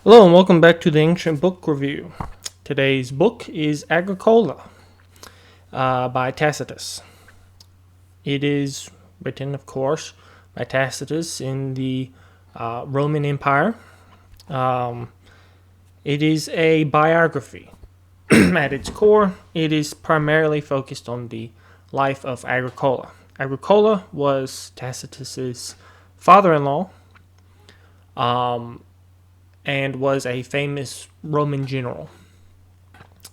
Hello and welcome back to the Ancient Book Review. Today's book is Agricola by Tacitus. It is written, of course, by Tacitus in the Roman Empire. Um, it is a biography. At its core, it is primarily focused on the life of Agricola. Agricola was Tacitus's father-in-law, um, and was a famous Roman general.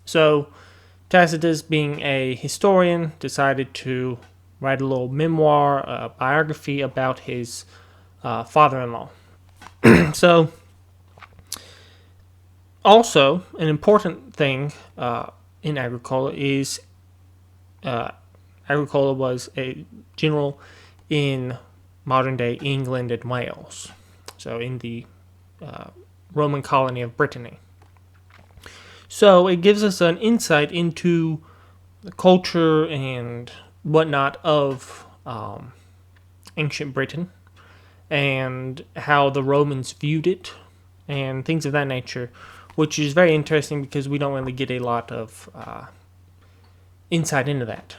So Tacitus, being a historian, decided to write a little memoir, a biography about his father-in-law. So, also an important thing in Agricola is uh, Agricola was a general in modern-day England and Wales, so in the Roman colony of Brittany. So it gives us an insight into the culture and whatnot of ancient Britain and how the Romans viewed it and things of that nature, which is very interesting because we don't really get a lot of insight into that.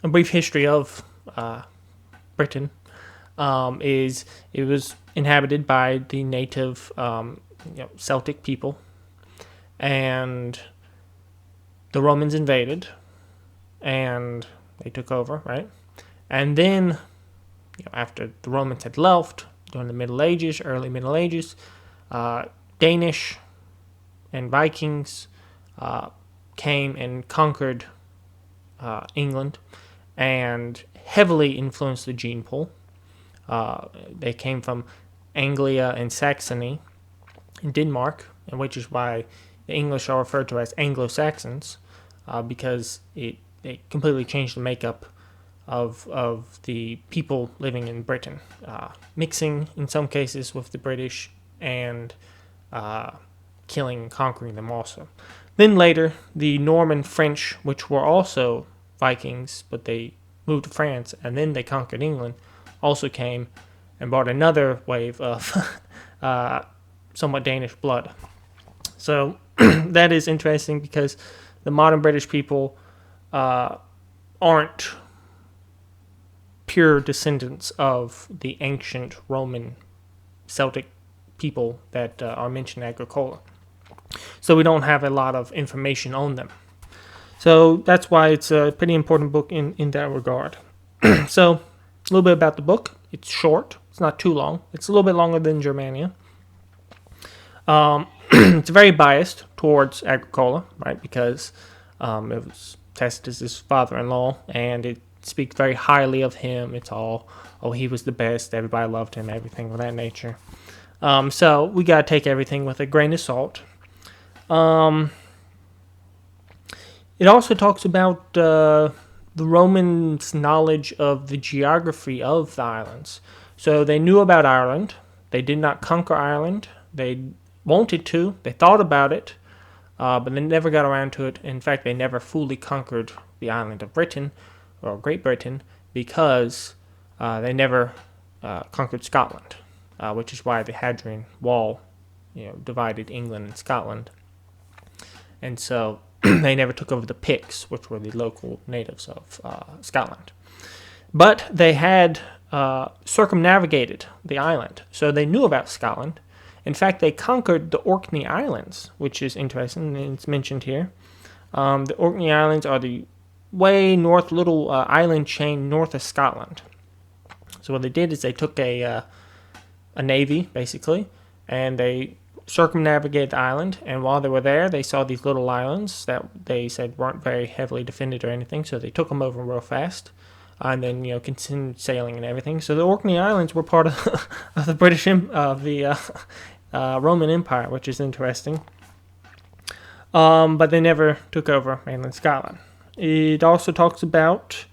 A brief history of Britain is it was inhabited by the native Celtic people, and the Romans invaded and they took over, right? And then, after the Romans had left during the Middle Ages, early Middle Ages, Danish and Vikings came and conquered England and heavily influenced the gene pool. They came from Anglia and Saxony in Denmark, and which is why the English are referred to as Anglo-Saxons, because it completely changed the makeup of the people living in Britain, mixing in some cases with the British and killing and conquering them also. Then later, the Norman French, which were also Vikings, but they moved to France and then they conquered England, also came and brought another wave of somewhat Danish blood. So that is interesting because the modern British people aren't pure descendants of the ancient Roman Celtic people that are mentioned in Agricola. So we don't have a lot of information on them. So that's why it's a pretty important book in that regard. So a little bit about the book. It's short. It's not too long. It's a little bit longer than Germania. It's very biased towards Agricola, right? Because it was Tacitus' father-in-law, and it speaks very highly of him. It's all, oh, he was the best. Everybody loved him. Everything of that nature. So we gotta take everything with a grain of salt. It also talks about the Romans' knowledge of the geography of the islands. So they knew about Ireland. They did not conquer Ireland. They wanted to. They thought about it, but they never got around to it. In fact, they never fully conquered the island of Britain, or Great Britain, because they never conquered Scotland, which is why the Hadrian Wall, divided England and Scotland. And so they never took over the Picts, which were the local natives of Scotland. But they had circumnavigated the island, so they knew about Scotland. In fact, they conquered the Orkney Islands, which is interesting, and it's mentioned here. The Orkney Islands are the way north, little island chain north of Scotland. So what they did is they took a navy, basically, and they circumnavigated the island, and while they were there, they saw these little islands that they said weren't very heavily defended or anything, so they took them over real fast, and then continued sailing and everything. So the Orkney Islands were part of, of the British of the Roman Empire, which is interesting. But they never took over mainland Scotland. It also talks about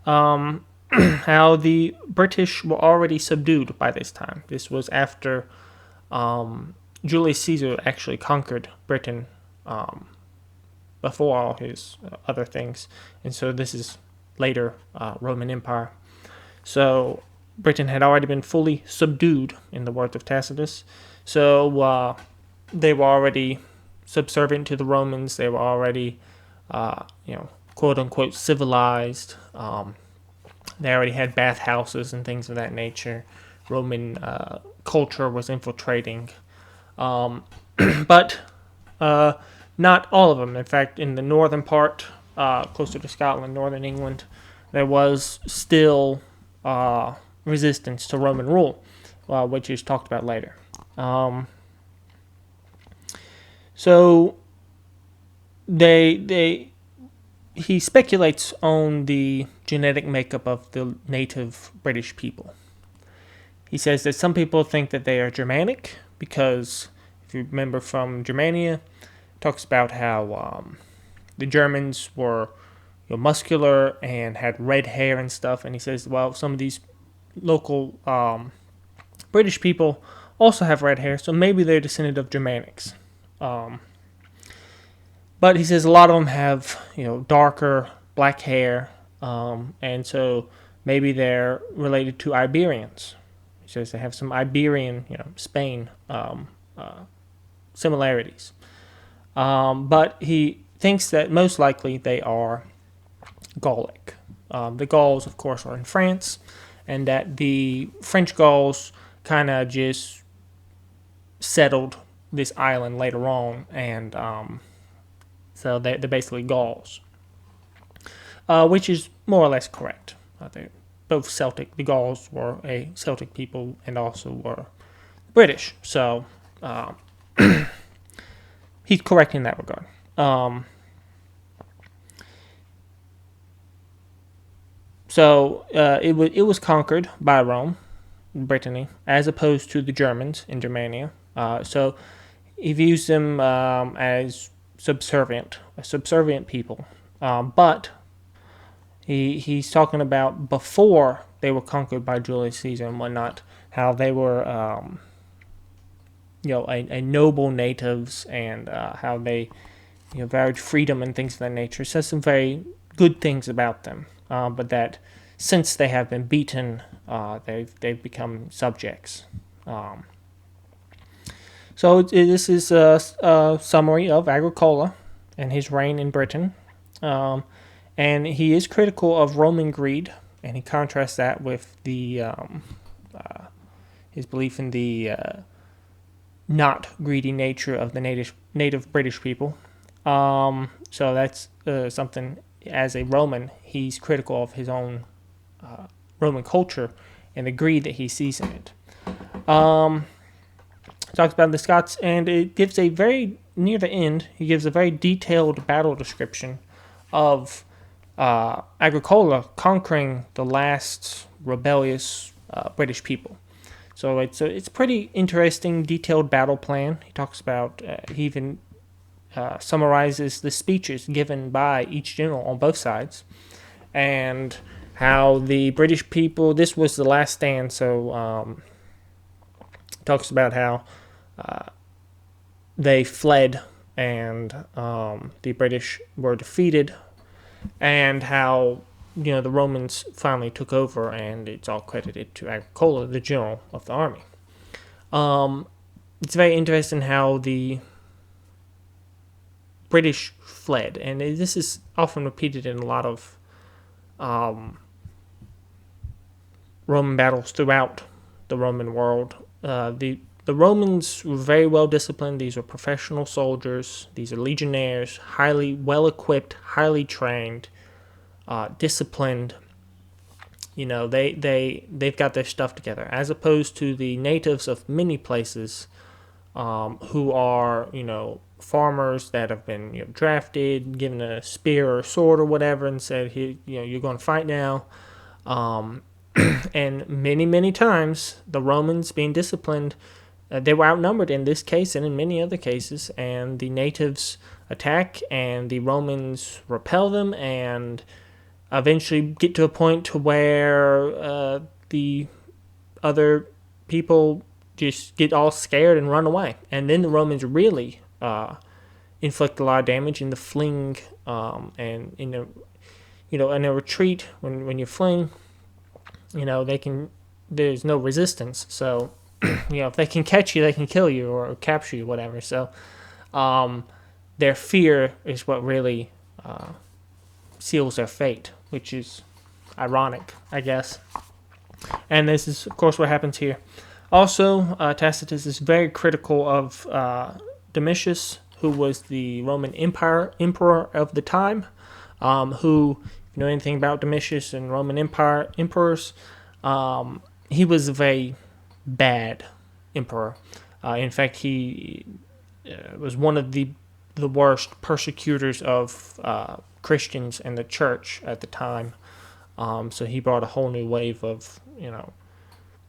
how the British were already subdued by this time. This was after Julius Caesar actually conquered Britain before all his other things, and so this is later Roman Empire. So Britain had already been fully subdued, in the words of Tacitus. So they were already subservient to the Romans. They were already, quote unquote, civilized. They already had bathhouses and things of that nature. Roman culture was infiltrating, but not all of them. In fact, in the northern part, closer to Scotland, northern England, there was still resistance to Roman rule, which is talked about later. So he speculates on the genetic makeup of the native British people. He says that some people think that they are Germanic because, if you remember from Germania, talks about how the Germans were muscular and had red hair and stuff. And he says, well, some of these local British people also have red hair, so maybe they're descendant of Germanics. But he says a lot of them have, darker black hair, and so maybe they're related to Iberians. He says they have some Iberian, Spain similarities. But he thinks that most likely they are Gallic. The Gauls, of course, are in France, and that the French Gauls kind of just settled this island later on, and so they're basically Gauls, which is more or less correct. They're both Celtic. The Gauls were a Celtic people and also were British, so he's correct in that regard. So it was conquered by Rome, Brittany, as opposed to the Germans in Germania. So he views them as a subservient people. But he's talking about before they were conquered by Julius Caesar and whatnot, how they were, a noble natives, and how they, valued freedom and things of that nature. It says some very good things about them, but that since they have been beaten, they've become subjects. So this is a summary of Agricola and his reign in Britain. And he is critical of Roman greed, and he contrasts that with the his belief in the not greedy nature of the native British people. So that's something, as a Roman, he's critical of his own Roman culture and the greed that he sees in it. Talks about the Scots, and it gives near the end, he gives a very detailed battle description of Agricola conquering the last rebellious British people. So it's a pretty interesting, detailed battle plan. He talks about, he even summarizes the speeches given by each general on both sides, and how the British people, this was the last stand, so talks about how they fled and the British were defeated, and how the Romans finally took over, and it's all credited to Agricola, the general of the army. It's very interesting how the British fled, and this is often repeated in a lot of Roman battles throughout the Roman world. The Romans were very well disciplined. These were professional soldiers. These are legionnaires, highly well equipped, highly trained, disciplined. They've got their stuff together, as opposed to the natives of many places, who are farmers that have been drafted, given a spear or a sword or whatever, and said, "Here, you're going to fight now." And many times the Romans, being disciplined, they were outnumbered in this case and in many other cases, and the natives attack and the Romans repel them, and eventually get to a point to where the other people just get all scared and run away, and then the Romans really inflict a lot of damage in the fleeing, and in a retreat. When you fling, there's no resistance, so if they can catch you, they can kill you or capture you, whatever. So their fear is what really seals their fate, which is ironic, I guess. And this is, of course, what happens here. Also, Tacitus is very critical of Domitius, who was the Roman emperor of the time, who, if you know anything about Domitius and Roman Empire emperors, he was a very bad emperor. In fact, he was one of the worst persecutors of Christians and the church at the time. So he brought a whole new wave of,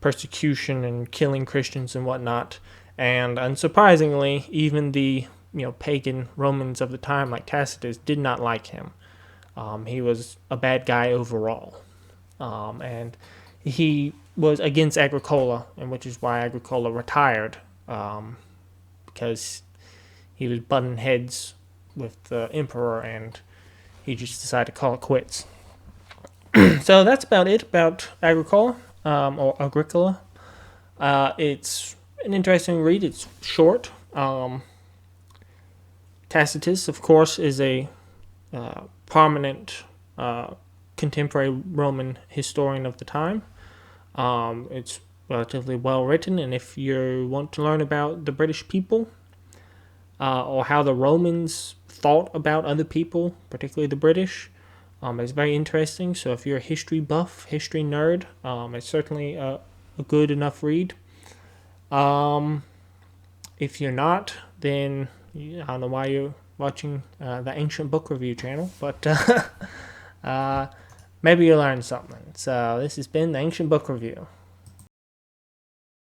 persecution and killing Christians and whatnot. And unsurprisingly, even the pagan Romans of the time, like Tacitus, did not like him. He was a bad guy overall, and he was against Agricola, and which is why Agricola retired, because he was butting heads with the emperor, and he just decided to call it quits. So that's about it about Agricola, or Agricola. It's an interesting read. It's short. Tacitus, of course, is a prominent contemporary Roman historian of the time. It's relatively well written, and if you want to learn about the British people, or how the Romans thought about other people, particularly the British, it's very interesting. So if you're a history buff, history nerd, it's certainly a good enough read. If you're not, then I don't know why you're watching the Ancient Book Review channel, but maybe you'll learn something. So this has been the Ancient Book Review.